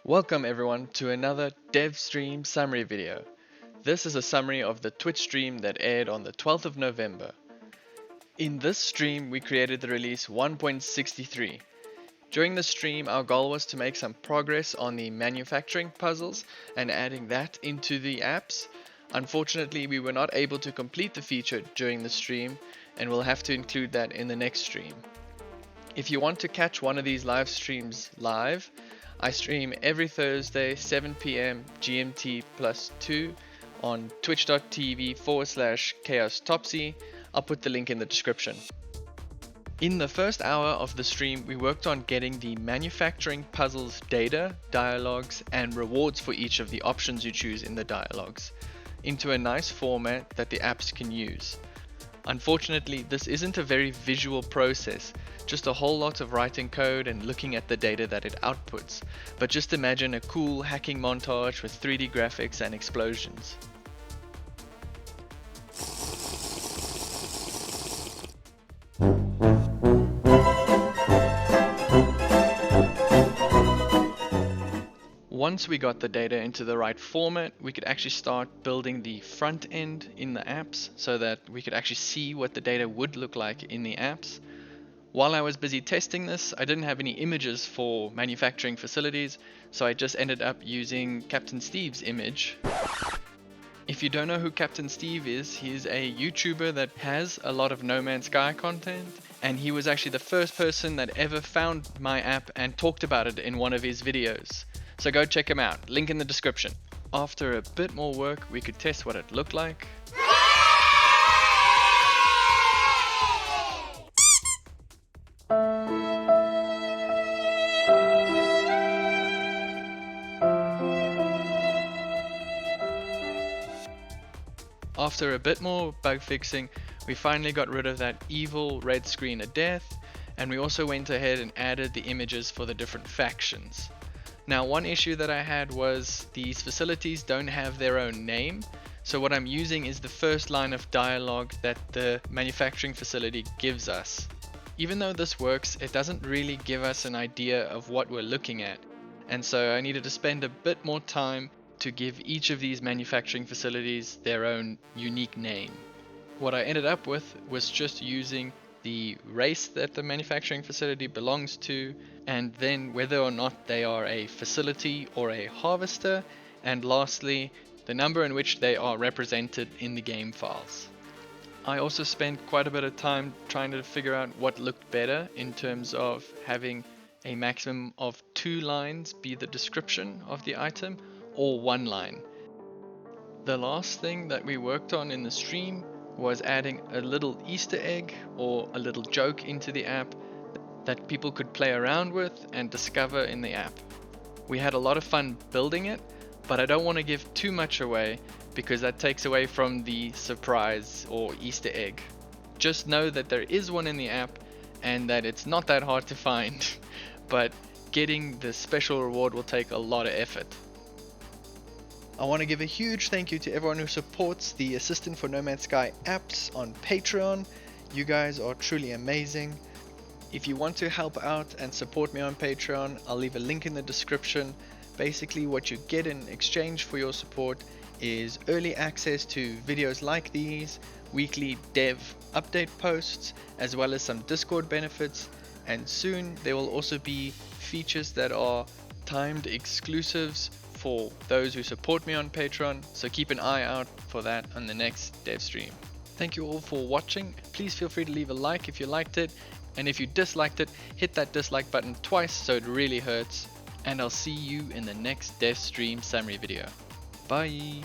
Welcome everyone to another DevStream summary video. This is a summary of the Twitch stream that aired on the 12th of November. In this stream we created the release 1.63. During the stream our goal was to make some progress on the manufacturing puzzles and adding that into the apps. Unfortunately we were not able to complete the feature during the stream and we'll have to include that in the next stream. If you want to catch one of these live streams live, I stream every Thursday 7 PM GMT +2 on twitch.tv/chaostopsy. I'll put the link in the description. In the first hour of the stream we worked on getting the manufacturing puzzles data, dialogues and rewards for each of the options you choose in the dialogues into a nice format that the apps can use. Unfortunately, this isn't a very visual process, just a whole lot of writing code and looking at the data that it outputs. But just imagine a cool hacking montage with 3D graphics and explosions. Once we got the data into the right format, we could actually start building the front end in the apps so that we could actually see what the data would look like in the apps. While I was busy testing this, I didn't have any images for manufacturing facilities, so I just ended up using Captain Steve's image. If you don't know who Captain Steve is, he's a YouTuber that has a lot of No Man's Sky content, and he was actually the first person that ever found my app and talked about it in one of his videos. So go check him out, link in the description. After a bit more work, we could test what it looked like. After a bit more bug fixing, we finally got rid of that evil red screen of death, and we also went ahead and added the images for the different factions. Now one issue that I had was these facilities don't have their own name, so what I'm using is the first line of dialogue that the manufacturing facility gives us. Even though this works, it doesn't really give us an idea of what we're looking at, and so I needed to spend a bit more time to give each of these manufacturing facilities their own unique name. What I ended up with was just using the race that the manufacturing facility belongs to, and then whether or not they are a facility or a harvester, and lastly the number in which they are represented in the game files. I also spent quite a bit of time trying to figure out what looked better in terms of having a maximum of 2 lines be the description of the item or 1 line. The last thing that we worked on in the stream was adding a little Easter egg or a little joke into the app that people could play around with and discover in the app. We had a lot of fun building it, but I don't want to give too much away because that takes away from the surprise or Easter egg. Just know that there is one in the app and that it's not that hard to find, but getting the special reward will take a lot of effort. I want to give a huge thank you to everyone who supports the Assistant for No Man's Sky apps on Patreon. You guys are truly amazing. If you want to help out and support me on Patreon, I'll leave a link in the description. Basically what you get in exchange for your support is early access to videos like these, weekly dev update posts, as well as some Discord benefits, and soon there will also be features that are timed exclusives for those who support me on Patreon, so keep an eye out for that on the next dev stream. Thank you all for watching. Please feel free to leave a like if you liked it, and if you disliked it, hit that dislike button twice so it really hurts, and I'll see you in the next dev stream summary video. Bye!